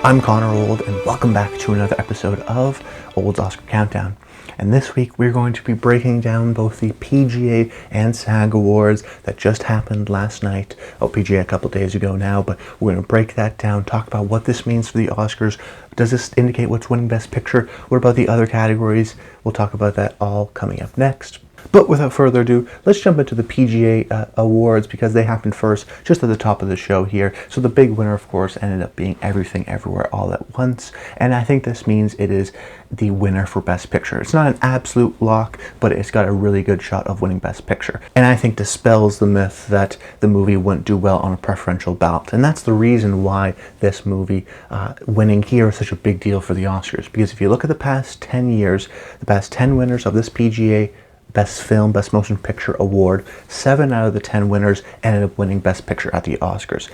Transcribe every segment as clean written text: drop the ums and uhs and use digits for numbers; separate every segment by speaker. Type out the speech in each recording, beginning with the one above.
Speaker 1: I'm Connor Old, and welcome back to another episode of Old's Oscar Countdown. And this week we're going to be breaking down both the PGA and SAG awards that just happened last night. PGA a couple days ago now, but we're going to break that down, talk about what this means for the Oscars. Does this indicate what's winning Best Picture? What about the other categories? We'll talk about that all coming up next. But without further ado, let's jump into the PGA awards because they happened first, just at the top of the show here. So the big winner, of course, ended up being Everything Everywhere All at Once. And I think this means it is the winner for Best Picture. It's not an absolute lock, but it's got a really good shot of winning Best Picture. And I think dispels the myth that the movie wouldn't do well on a preferential ballot. And that's the reason why this movie winning here is such a big deal for the Oscars. Because if you look at the past 10 years, the past 10 winners of this PGA Best Film, Best Motion Picture Award, 7 out of the 10 winners ended up winning Best Picture at the Oscars.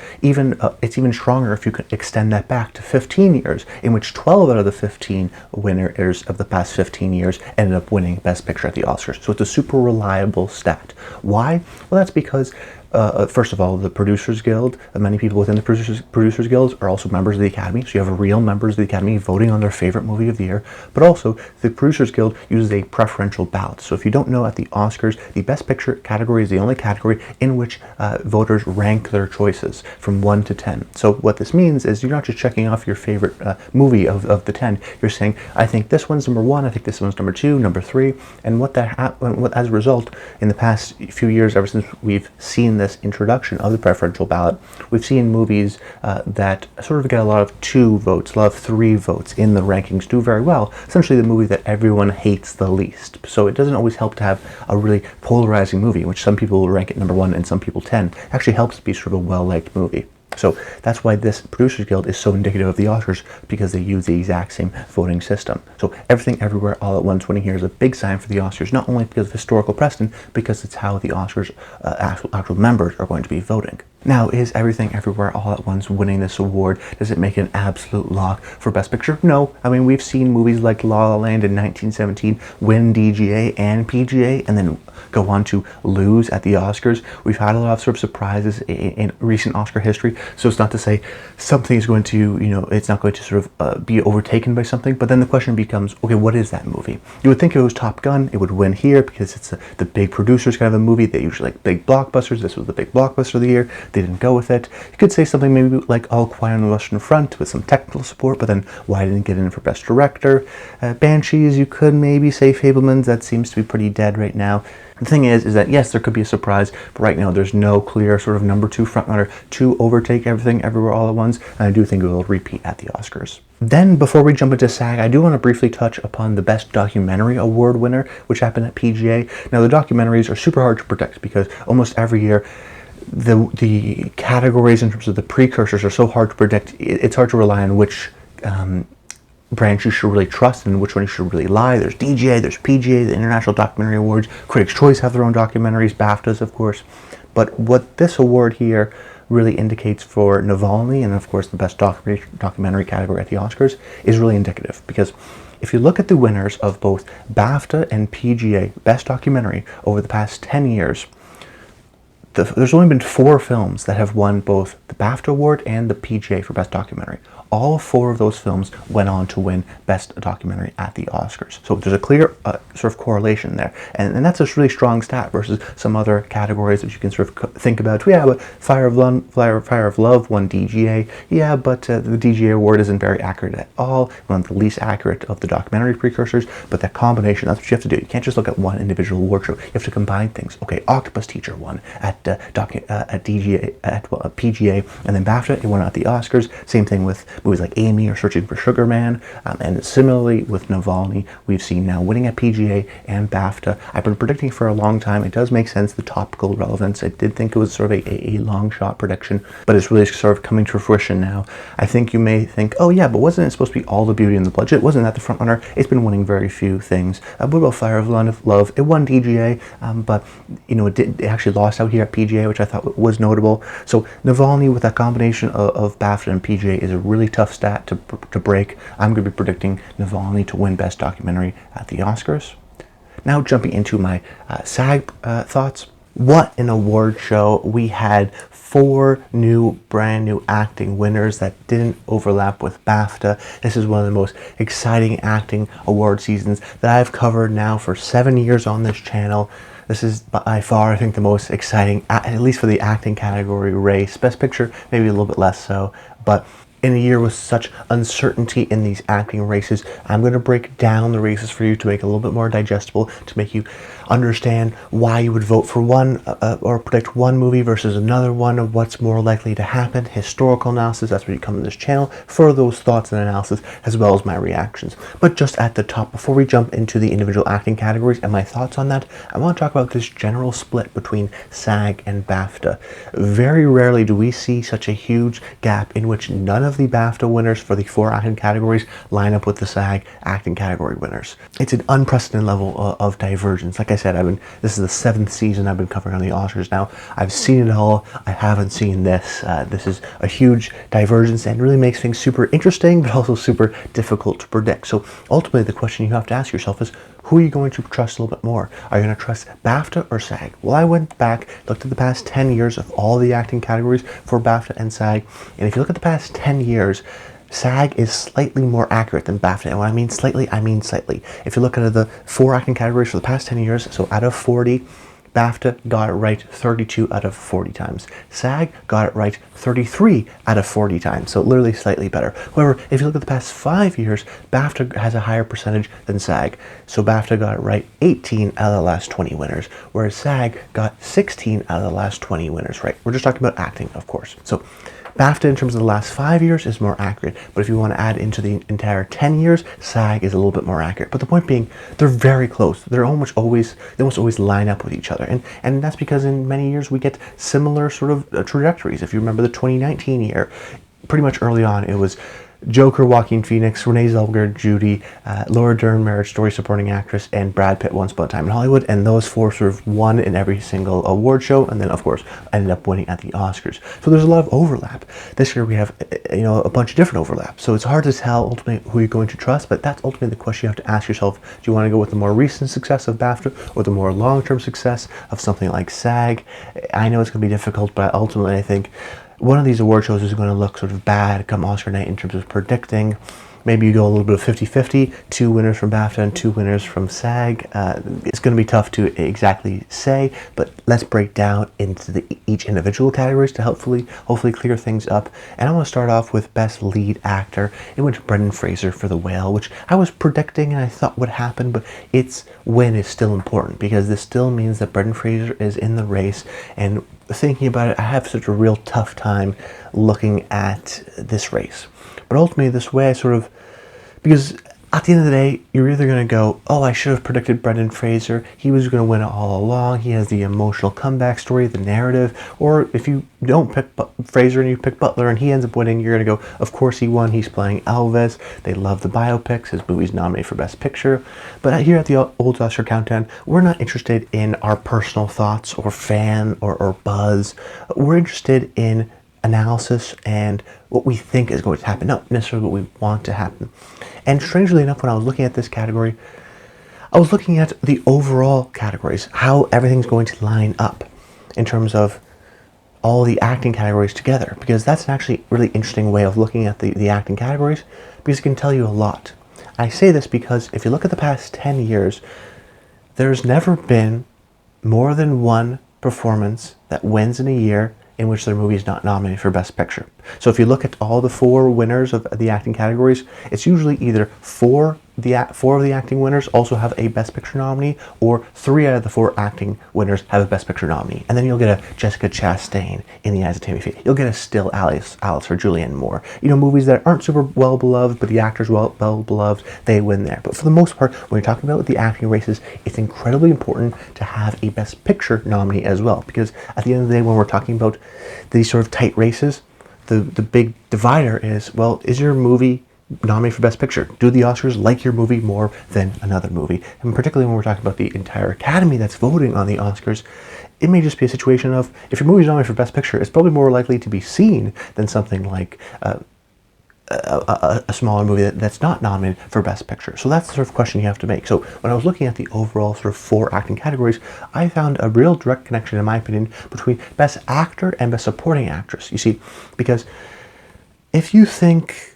Speaker 1: It's even stronger if you could extend that back to 15 years, in which 12 out of the 15 winners of the past 15 years ended up winning Best Picture at the Oscars. So it's a super reliable stat. Why? Well, that's because first of all, the Producers Guild, many people within the Producers Guild are also members of the Academy, so you have real members of the Academy voting on their favorite movie of the year, but also the Producers Guild uses a preferential ballot. So if you don't know, at the Oscars, the Best Picture category is the only category in which voters rank their choices from 1 to 10. So what this means is you're not just checking off your favorite movie of the 10, you're saying, I think this one's number 1, I think this one's number 2, number 3, and as a result, in the past few years, ever since we've seen this introduction of the preferential ballot, we've seen movies that sort of get a lot of 2 votes, a lot of 3 votes in the rankings do very well. Essentially the movie that everyone hates the least. So it doesn't always help to have a really polarizing movie, in which some people will rank it number 1 and some people 10. It actually helps to be sort of a well-liked movie. So that's why this Producers Guild is so indicative of the Oscars, because they use the exact same voting system. So Everything Everywhere All at Once winning here is a big sign for the Oscars, not only because of historical precedent, because it's how the Oscars actual members are going to be voting. Now, is Everything Everywhere All at Once winning this award? Does it make it an absolute lock for Best Picture? No. I mean, we've seen movies like La La Land in 1917 win DGA and PGA and then go on to lose at the Oscars. We've had a lot of sort of surprises in recent Oscar history, so it's not to say something is going to, it's not going to sort of be overtaken by something, but then the question becomes, okay, what is that movie? You would think if it was Top Gun, it would win here because it's the big producers kind of a movie. They usually like big blockbusters. This was the big blockbuster of the year. They didn't go with it. You could say something maybe like All Quiet on the Western Front with some technical support, but then why didn't it get in for Best Director? Banshees, you could maybe say Fabelmans. That seems to be pretty dead right now. The thing is that yes, there could be a surprise, but right now there's no clear sort of number 2 frontrunner to overtake Everything Everywhere All at Once, and I do think it will repeat at the Oscars. Then, before we jump into SAG, I do want to briefly touch upon the Best Documentary Award winner, which happened at PGA. Now, the documentaries are super hard to predict because almost every year the categories in terms of the precursors are so hard to predict. It's hard to rely on which branch you should really trust and which one you should really lie. There's DGA, there's PGA, the International Documentary Awards, Critics' Choice have their own documentaries, BAFTAs, of course. But what this award here really indicates for Navalny, and of course the Best Documentary category at the Oscars, is really indicative. Because if you look at the winners of both BAFTA and PGA Best Documentary over the past 10 years, there's only been 4 films that have won both the BAFTA award and the PGA for Best Documentary. All 4 of those films went on to win Best Documentary at the Oscars. So there's a clear sort of correlation there. And that's a really strong stat versus some other categories that you can sort of think about. Yeah, but Fire of Love won DGA. Yeah, but the DGA award isn't very accurate at all. One of the least accurate of the documentary precursors. But that combination, that's what you have to do. You can't just look at one individual award show. You have to combine things. Okay, Octopus Teacher won at DGA, at PGA, and then BAFTA, it won at the Oscars. Same thing with movies like Amy or Searching for Sugar Man, and similarly with Navalny, we've seen now winning at PGA and BAFTA. I've been predicting for a long time. It does make sense, the topical relevance. I did think it was sort of a long shot prediction, but it's really sort of coming to fruition now. I think you may think, oh yeah, but wasn't it supposed to be all the Beauty and the Budget? Wasn't that the front runner? It's been winning very few things. What about Fire of Love? It won DGA, but it actually lost out here at PGA, which I thought was notable. So Navalny, with that combination of BAFTA and PGA, is a really tough stat to break. I'm going to be predicting Navalny to win Best Documentary at the Oscars. Now jumping into my SAG thoughts. What an award show. We had 4 brand new acting winners that didn't overlap with BAFTA. This is one of the most exciting acting award seasons that I've covered now for 7 years on this channel. This is by far, I think, the most exciting, at least for the acting category race. Best Picture, maybe a little bit less so, but in a year with such uncertainty in these acting races, I'm going to break down the races for you to make it a little bit more digestible, to make you understand why you would vote for one or predict one movie versus another one, of what's more likely to happen, historical analysis. That's where you come to this channel for those thoughts and analysis, as well as my reactions. But just at the top, before we jump into the individual acting categories and my thoughts on that, I want to talk about this general split between SAG and BAFTA. Very rarely do we see such a huge gap in which none of the BAFTA winners for the 4 acting categories line up with the SAG acting category winners. It's an unprecedented level of divergence. Like I said, this is the 7th season I've been covering on the Oscars now. I've seen it all. I haven't seen this. This is a huge divergence and really makes things super interesting, but also super difficult to predict. So ultimately, the question you have to ask yourself is, who are you going to trust a little bit more? Are you going to trust BAFTA or SAG? Well, I went back, looked at the past 10 years of all the acting categories for BAFTA and SAG, and if you look at the past 10 years, SAG is slightly more accurate than BAFTA. And when I mean slightly, I mean slightly. If you look at the 4 acting categories for the past 10 years, so out of 40, BAFTA got it right 32 out of 40 times. SAG got it right 33 out of 40 times, so literally slightly better. However, if you look at the past 5 years, BAFTA has a higher percentage than SAG. So BAFTA got it right 18 out of the last 20 winners, whereas SAG got 16 out of the last 20 winners, right? We're just talking about acting, of course. So BAFTA in terms of the last 5 years is more accurate, but if you want to add into the entire 10 years, SAG is a little bit more accurate. But the point being, they're very close. They almost always line up with each other, and that's because in many years we get similar sort of trajectories. If you remember the 2019 year, pretty much early on it was Joker, Joaquin Phoenix, Renee Zellweger, Judy, Laura Dern, Marriage Story, Supporting Actress, and Brad Pitt, Once Upon a Time in Hollywood, and those 4 sort of won in every single award show, and then of course ended up winning at the Oscars. So there's a lot of overlap. This year we have a bunch of different overlaps, so it's hard to tell ultimately who you're going to trust, but that's ultimately the question you have to ask yourself. Do you want to go with the more recent success of BAFTA or the more long-term success of something like SAG? I know it's going to be difficult, but ultimately I think one of these award shows is going to look sort of bad come Oscar night in terms of predicting. Maybe you go a little bit of 50-50, 2 winners from BAFTA and 2 winners from SAG. It's going to be tough to exactly say, but let's break down into each individual categories to hopefully clear things up. And I want to start off with Best Lead Actor. It went to Brendan Fraser for The Whale, which I was predicting and I thought would happen, but its win is still important because this still means that Brendan Fraser is in the race. And thinking about it, I have such a real tough time looking at this race. But ultimately, this way because at the end of the day, you're either going to go, oh, I should have predicted Brendan Fraser. He was going to win it all along. He has the emotional comeback story, the narrative. Or if you don't pick Fraser and you pick Butler and he ends up winning, you're going to go, of course he won. He's playing Elvis. They love the biopics. His movie's nominated for Best Picture. But here at the Old Oscar Countdown, we're not interested in our personal thoughts or fan or buzz. We're interested in analysis and what we think is going to happen, not necessarily what we want to happen. And strangely enough, when I was looking at this category, I was looking at the overall categories, how everything's going to line up in terms of all the acting categories together, because that's an actually really interesting way of looking at the acting categories, because it can tell you a lot. I say this because if you look at the past 10 years, there's never been more than one performance that wins in a year in which their movie is not nominated for Best Picture. So if you look at all the 4 winners of the acting categories, it's usually either 4 of the acting winners also have a Best Picture nominee, or 3 out of the 4 acting winners have a Best Picture nominee. And then you'll get a Jessica Chastain in The Eyes of Tammy Faye. You'll get a Still Alice for Julianne Moore. Movies that aren't super well beloved, but the actors well beloved, they win there. But for the most part, when you're talking about the acting races, it's incredibly important to have a Best Picture nominee as well, because at the end of the day, when we're talking about these sort of tight races, the big divider is, well, is your movie nominated for Best Picture? Do the Oscars like your movie more than another movie? And particularly when we're talking about the entire Academy that's voting on the Oscars, it may just be a situation of, if your movie's nominated for Best Picture, it's probably more likely to be seen than something like a smaller movie that's not nominated for Best Picture? So that's the sort of question you have to make. So when I was looking at the overall sort of 4 acting categories, I found a real direct connection, in my opinion, between Best Actor and Best Supporting Actress. You see, because if you think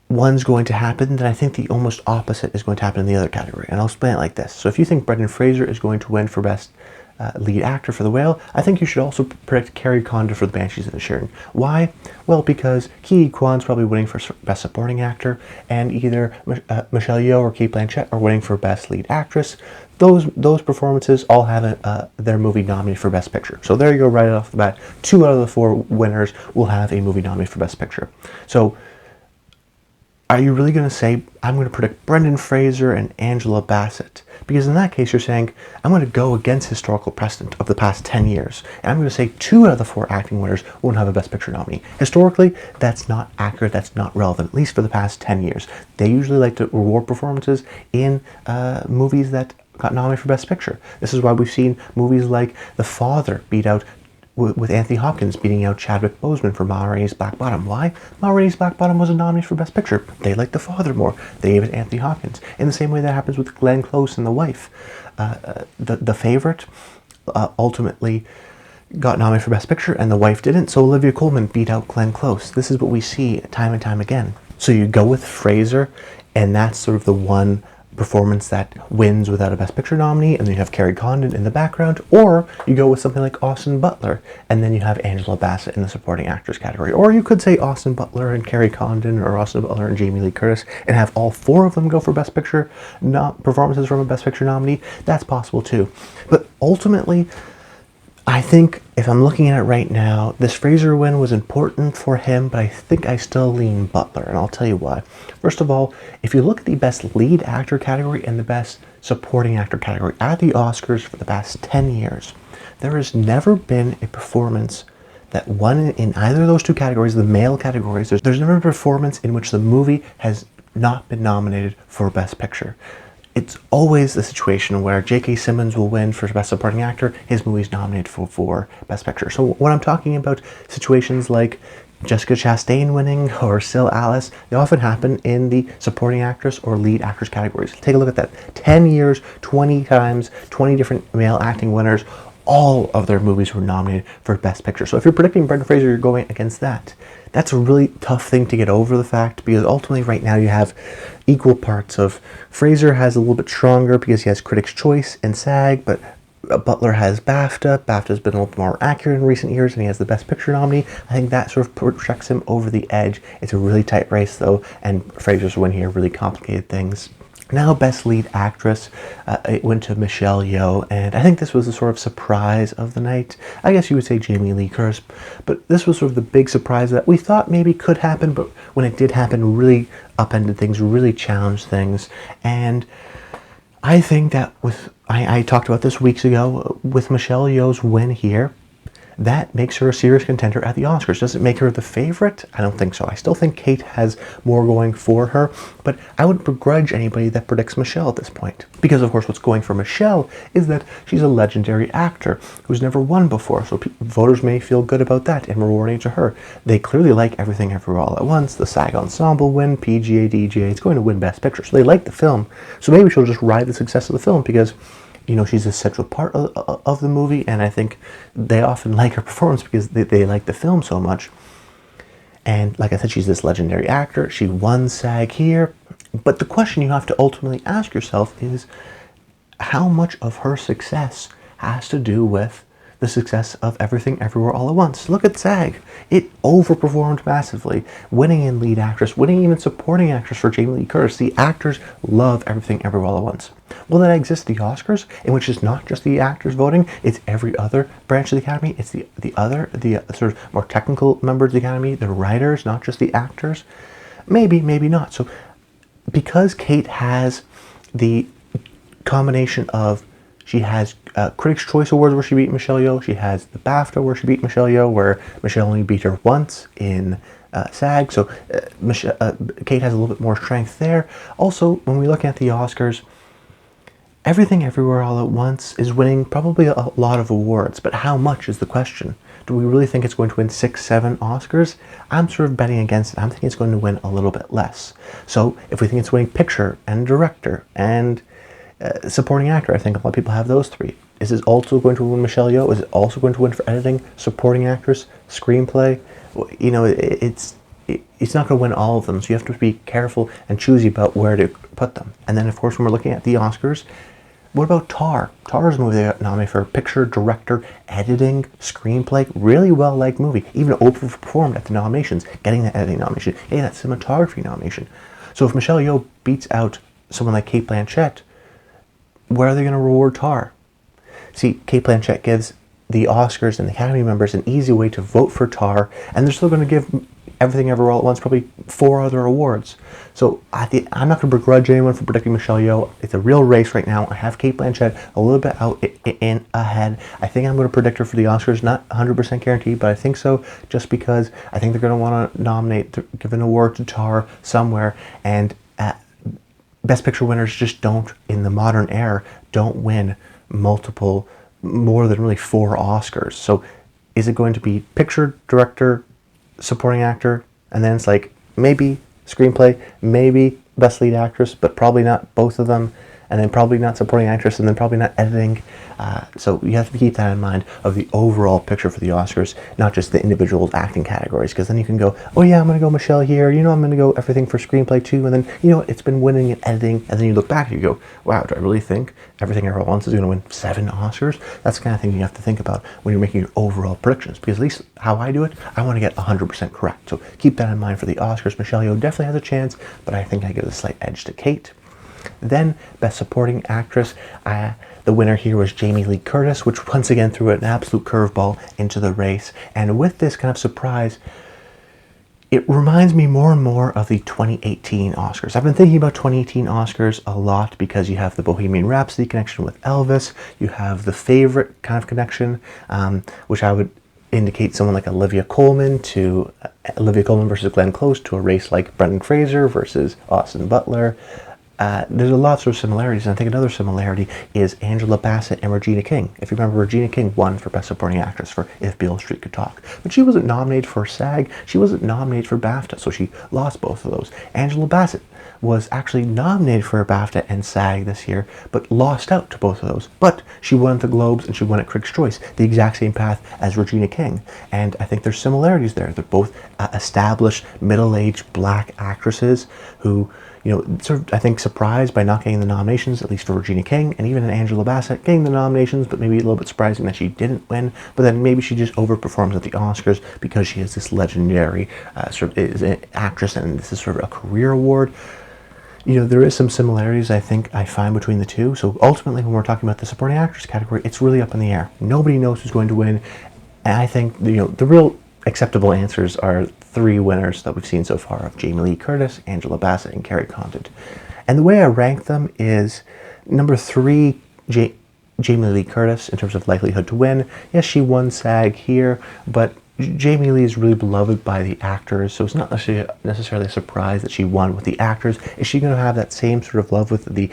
Speaker 1: one's going to happen, then I think the almost opposite is going to happen in the other category. And I'll explain it like this. So if you think Brendan Fraser is going to win for Best Lead Actor for The Whale, I think you should also predict Kerry Condon for The Banshees of Inisherin. Why? Well, because Ke Kwan's probably winning for Best Supporting Actor, and either Michelle Yeoh or Cate Blanchett are winning for Best Lead Actress. Those performances all have their movie nominated for Best Picture. So there you go, right off the bat. 2 out of the 4 winners will have a movie nominated for Best Picture. So are you really going to say, I'm going to predict Brendan Fraser and Angela Bassett? Because in that case, you're saying, I'm going to go against historical precedent of the past 10 years. And I'm going to say 2 out of the 4 acting winners won't have a Best Picture nominee. Historically, that's not accurate. That's not relevant, at least for the past 10 years. They usually like to reward performances in movies that got nominated for Best Picture. This is why we've seen movies like The Father beat out with Anthony Hopkins beating out Chadwick Boseman for Ma Rainey's Black Bottom. Why? Ma Rainey's Black Bottom wasn't nominated for Best Picture. They liked The Father more. They gave it Anthony Hopkins. In the same way that happens with Glenn Close and The Wife. The Favorite ultimately got nominated for Best Picture, and The Wife didn't, so Olivia Colman beat out Glenn Close. This is what we see time and time again. So you go with Fraser, and that's sort of the one performance that wins without a Best Picture nominee, and then you have Kerry Condon in the background, or you go with something like Austin Butler, and then you have Angela Bassett in the Supporting Actress category. Or you could say Austin Butler and Kerry Condon, or Austin Butler and Jamie Lee Curtis, and have all 4 of them go for Best Picture performances from a Best Picture nominee. That's possible too. But ultimately, I think if I'm looking at it right now, this Fraser win was important for him, but I think I still lean Butler, and I'll tell you why. First of all, if you look at the Best Lead Actor category and the Best Supporting Actor category at the Oscars for the past 10 years, there has never been a performance that won in either of those 2 categories, the male categories. There's never been a performance in which the movie has not been nominated for Best Picture. It's always the situation where J.K. Simmons will win for Best Supporting Actor, his movie's nominated for Best Picture. So when I'm talking about situations like Jessica Chastain winning or Sil Alice, they often happen in the Supporting Actress or Lead Actress categories. Take a look at that. 10 years, 20 times, 20 different male acting winners, all of their movies were nominated for Best Picture. So if you're predicting Brendan Fraser, you're going against that. That's a really tough thing to get over, the fact, because ultimately right now you have equal parts of Fraser has a little bit stronger because he has Critics' Choice and SAG, but Butler has BAFTA. BAFTA's been a little bit more accurate in recent years, and he has the Best Picture nominee. I think that sort of projects him over the edge. It's a really tight race, though, and Fraser's win here really complicated things. Now, Best Lead Actress, it went to Michelle Yeoh, and I think this was the sort of surprise of the night. I guess you would say Jamie Lee Curtis, but this was sort of the big surprise that we thought maybe could happen, but when it did happen, really upended things, really challenged things. And I think that I talked about this weeks ago, with Michelle Yeoh's win here, that makes her a serious contender at the Oscars. Does it make her the favorite? I don't think so. I still think Kate has more going for her, but I would begrudge anybody that predicts Michelle at this point. Because, of course, what's going for Michelle is that she's a legendary actor who's never won before, so voters may feel good about that and rewarding to her. They clearly like Everything Everywhere All at Once, the SAG Ensemble win, PGA, DJ, it's going to win Best Picture, so they like the film. So maybe she'll just ride the success of the film because, you know, she's a central part of the movie, and I think they often like her performance because they like the film so much. And like I said, she's this legendary actor. She won SAG here. But the question you have to ultimately ask yourself is, how much of her success has to do with the success of Everything Everywhere All at Once? Look at SAG. It overperformed massively, winning in Lead Actress, winning even Supporting Actress for Jamie Lee Curtis. The actors love Everything Everywhere All at Once. Well, then exists the Oscars, in which it's not just the actors voting, it's every other branch of the Academy. It's the sort of more technical members of the Academy, the writers, not just the actors. Maybe, maybe not. So because Kate has the combination of, she has Critics' Choice Awards where she beat Michelle Yeoh. She has the BAFTA where she beat Michelle Yeoh, where Michelle only beat her once in SAG. So Kate has a little bit more strength there. Also, when we look at the Oscars, Everything Everywhere All at Once is winning probably a lot of awards, but how much is the question? Do we really think it's going to win 6, 7 Oscars? I'm sort of betting against it. I'm thinking it's going to win a little bit less. So if we think it's winning picture and director and supporting actor, I think a lot of people have those three. Is it also going to win Michelle Yeoh? Is it also going to win for editing, supporting actress, screenplay? You know, it's not going to win all of them, so you have to be careful and choosy about where to put them. And then, of course, when we're looking at the Oscars, what about Tar? Tar is a movie they got nominated for picture, director, editing, screenplay. Really well-liked movie. Even overperformed at the nominations, getting the editing nomination, getting that cinematography nomination. So if Michelle Yeoh beats out someone like Cate Blanchett, where are they going to reward Tar? See, Cate Blanchett gives the Oscars and the Academy members an easy way to vote for Tar, and they're still going to give Everything Everywhere All at Once probably 4 other awards. So I'm not going to begrudge anyone for predicting Michelle Yeoh. It's a real race right now. I have Cate Blanchett a little bit out in ahead. I think I'm going to predict her for the Oscars. Not 100% guaranteed, but I think so, just because I think they're going to want to give an award to Tar somewhere, and Best Picture winners just don't, in the modern era, don't win more than really 4 Oscars. So is it going to be picture, director, supporting actor, and then it's like maybe screenplay, maybe best lead actress, but probably not both of them, and then probably not supporting actress, and then probably not editing. So you have to keep that in mind of the overall picture for the Oscars, not just the individual acting categories, because then you can go, oh yeah, I'm going to go Michelle here, you know, I'm going to go everything for screenplay too, and then, you know, it's been winning in editing, and then you look back and you go, wow, do I really think Everything Everywhere All at Once is going to win 7 Oscars? That's the kind of thing you have to think about when you're making your overall predictions, because at least how I do it, I want to get 100% correct. So keep that in mind for the Oscars. Michelle Yeoh definitely has a chance, but I think I give a slight edge to Cate. Then, Best Supporting Actress, the winner here was Jamie Lee Curtis, which once again threw an absolute curveball into the race. And with this kind of surprise, it reminds me more and more of the 2018 Oscars. I've been thinking about 2018 Oscars a lot because you have the Bohemian Rhapsody connection with Elvis, you have the Favorite kind of connection, which I would indicate someone like Olivia Colman versus Glenn Close to a race like Brendan Fraser versus Austin Butler. There's a lot of similarities, and I think another similarity is Angela Bassett and Regina King. If you remember, Regina King won for Best Supporting Actress for If Beale Street Could Talk, but she wasn't nominated for SAG, she wasn't nominated for BAFTA, so she lost both of those. Angela Bassett was actually nominated for a BAFTA and SAG this year, but lost out to both of those. But she won at the Globes and she won at Critics' Choice, the exact same path as Regina King. And I think there's similarities there. They're both established, middle-aged black actresses who, you know, sort of, I think, surprised by not getting the nominations, at least for Regina King, and even Angela Bassett getting the nominations, but maybe a little bit surprising that she didn't win. But then maybe she just overperforms at the Oscars because she is this legendary is an actress, and this is sort of a career award. You know, there is some similarities I think I find between the two. So ultimately, when we're talking about the supporting actress category, it's really up in the air. Nobody knows who's going to win, and I think, you know, the real acceptable answers are 3 winners that we've seen so far of Jamie Lee Curtis, Angela Bassett, and Carrie Condit. And the way I rank them is number 3, Jamie Lee Curtis, in terms of likelihood to win. Yes, she won SAG here, but Jamie Lee is really beloved by the actors, so it's not necessarily a surprise that she won with the actors. Is she going to have that same sort of love with the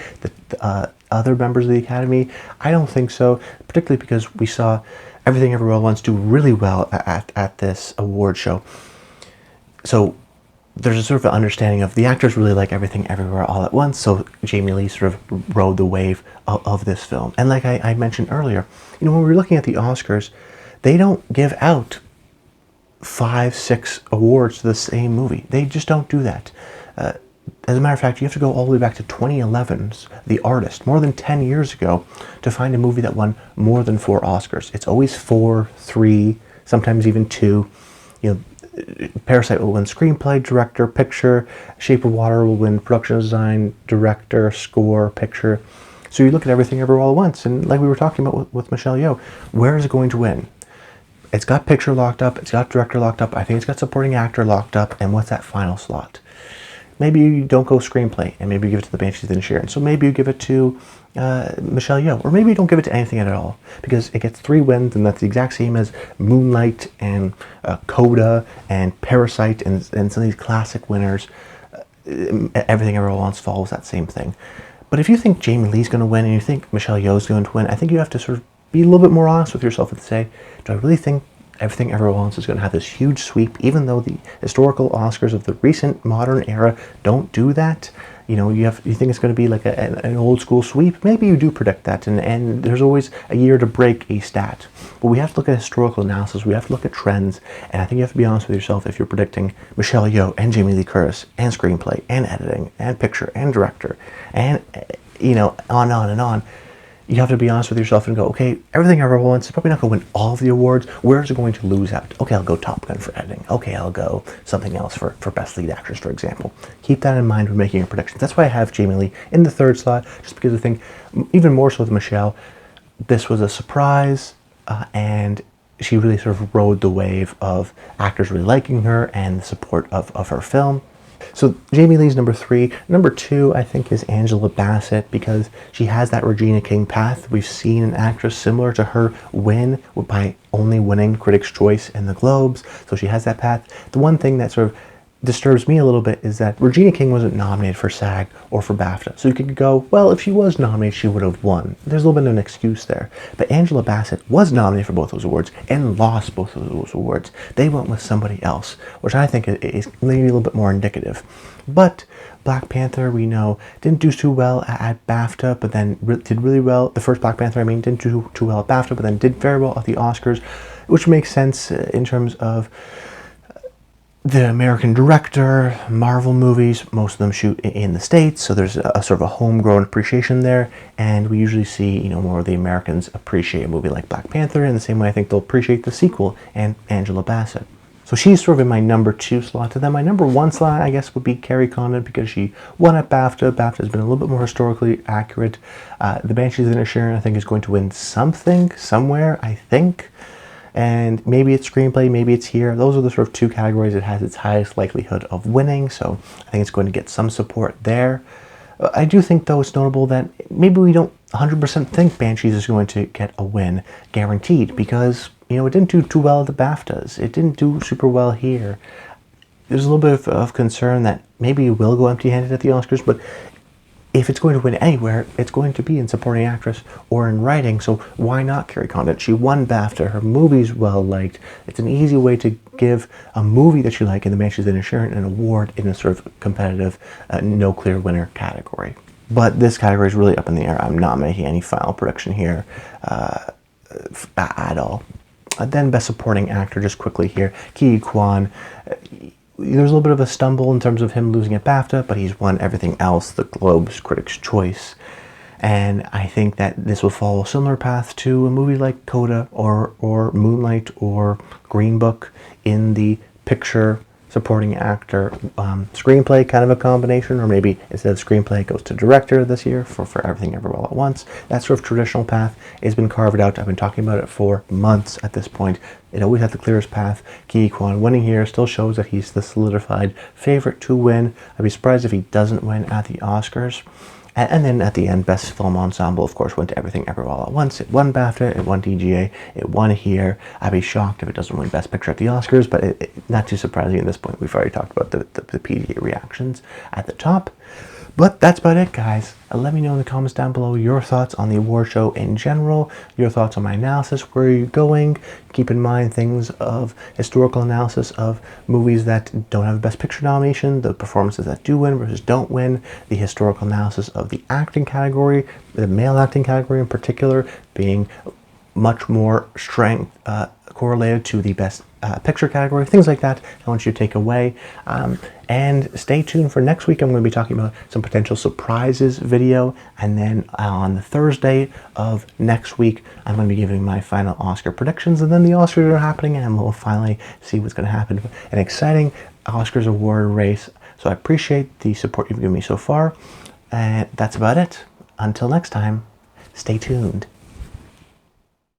Speaker 1: other members of the Academy? I don't think so, particularly because we saw Everything Everywhere All at Once do really well at this award show. So there's a sort of an understanding of the actors really like Everything Everywhere All at Once, so Jamie Lee sort of rode the wave of this film. And like I mentioned earlier, you know, when we're looking at the Oscars, they don't give out 5, 6 awards to the same movie. They just don't do that. As a matter of fact, you have to go all the way back to 2011's The Artist, more than 10 years ago, to find a movie that won more than 4 Oscars. It's always 4, 3, sometimes even 2. You know, Parasite will win screenplay, director, picture. Shape of Water will win production design, director, score, picture. So you look at Everything Everywhere All at Once, and like we were talking about with Michelle Yeoh, where is it going to win? It's got picture locked up, it's got director locked up, I think it's got supporting actor locked up, and what's that final slot? Maybe you don't go screenplay, and maybe you give it to The Banshees of Inisherin. So maybe you give it to Michelle Yeoh, or maybe you don't give it to anything at all, because it gets 3 wins, and that's the exact same as Moonlight and Coda and Parasite and some of these classic winners. Everything Everywhere All at Once follows that same thing. But if you think Jamie Lee's going to win and you think Michelle Yeoh's going to win, I think you have to sort of be a little bit more honest with yourself and say, do I really think Everything Everywhere All at Once is going to have this huge sweep, even though the historical Oscars of the recent modern era don't do that? You know, you think it's going to be like an old school sweep. Maybe you do predict that, and there's always a year to break a stat. But we have to look at historical analysis. We have to look at trends, and I think you have to be honest with yourself if you're predicting Michelle Yeoh and Jamie Lee Curtis and screenplay and editing and picture and director and on and on and on. You have to be honest with yourself and go, okay, Everything Everywhere All at Once is probably not going to win all of the awards. Where is it going to lose out? Okay, I'll go Top Gun for editing. Okay, I'll go something else for Best Lead Actress, for example. Keep that in mind when making your predictions. That's why I have Jamie Lee in the third slot, just because I think, even more so with Michelle, this was a surprise, and she really sort of rode the wave of actors really liking her and the support of her film. So Jamie Lee's number 3. Number 2, I think, is Angela Bassett, because she has that Regina King path. We've seen an actress similar to her win by only winning Critics' Choice and the Globes. So she has that path. The one thing that sort of disturbs me a little bit is that Regina King wasn't nominated for SAG or for BAFTA. So you could go, well, if she was nominated, she would have won. There's a little bit of an excuse there. But Angela Bassett was nominated for both those awards and lost both of those awards. They went with somebody else, which I think is maybe a little bit more indicative. But Black Panther, we know, didn't do too well at BAFTA, but then did really well. The first Black Panther, didn't do too well at BAFTA, but then did very well at the Oscars, which makes sense in terms of the American director. Marvel movies, most of them shoot in the States, so there's a sort of a homegrown appreciation there, and we usually see, more of the Americans appreciate a movie like Black Panther in the same way I think they'll appreciate the sequel and Angela Bassett. So she's sort of in my number 2 slot. And then my number 1 slot, I guess, would be Carrie Condon, because she won at BAFTA. BAFTA has been a little bit more historically accurate. The Banshees of Inisherin, I think, is going to win something, somewhere, I think. And maybe it's screenplay, maybe it's here. Those are the sort of 2 categories it has its highest likelihood of winning, so I think it's going to get some support there. I do think, though, it's notable that maybe we don't 100% think Banshees is going to get a win guaranteed, because, it didn't do too well at the BAFTAs. It didn't do super well here. There's a little bit of concern that maybe it will go empty-handed at the Oscars, but if it's going to win anywhere, it's going to be in Supporting Actress or in Writing, so why not Carrie Condon? She won BAFTA, her movie's well-liked. It's an easy way to give a movie that you like in the Banshees of Inisherin an award in a sort of competitive, no clear winner category. But this category is really up in the air. I'm not making any final prediction here at all. Then Best Supporting Actor, just quickly here, Ke Quan. There's a little bit of a stumble in terms of him losing at BAFTA, but he's won everything else, the Globes, Critics' Choice. And I think that this will follow a similar path to a movie like Coda or Moonlight or Green Book in the picture, supporting actor, screenplay kind of a combination, or maybe instead of screenplay it goes to director this year for Everything Everywhere All at Once. That sort of traditional path has been carved out. I've been talking about it for months at this point. It always had the clearest path. Ke Quan winning here still shows that he's the solidified favorite to win. I'd be surprised if he doesn't win at the Oscars. And then at the end, Best Film Ensemble, of course, went to Everything Everywhere All at Once. It won BAFTA, it won TGA, it won here. I'd be shocked if it doesn't win Best Picture at the Oscars, but not too surprising at this point. We've already talked about the PGA reactions at the top. But that's about it, guys. Let me know in the comments down below your thoughts on the award show in general, your thoughts on my analysis, where are you going? Keep in mind things of historical analysis of movies that don't have a Best Picture nomination, the performances that do win versus don't win, the historical analysis of the acting category, the male acting category in particular, being much more strength correlated to the Best Picture category, things like that I want you to take away. And stay tuned for next week. I'm going to be talking about some potential surprises video, and then on the Thursday of next week I'm going to be giving my final Oscar predictions, and then the Oscars are happening and we'll finally see what's going to happen. An exciting Oscars award race, so I appreciate the support you've given me so far, and that's about it. Until next time, stay tuned.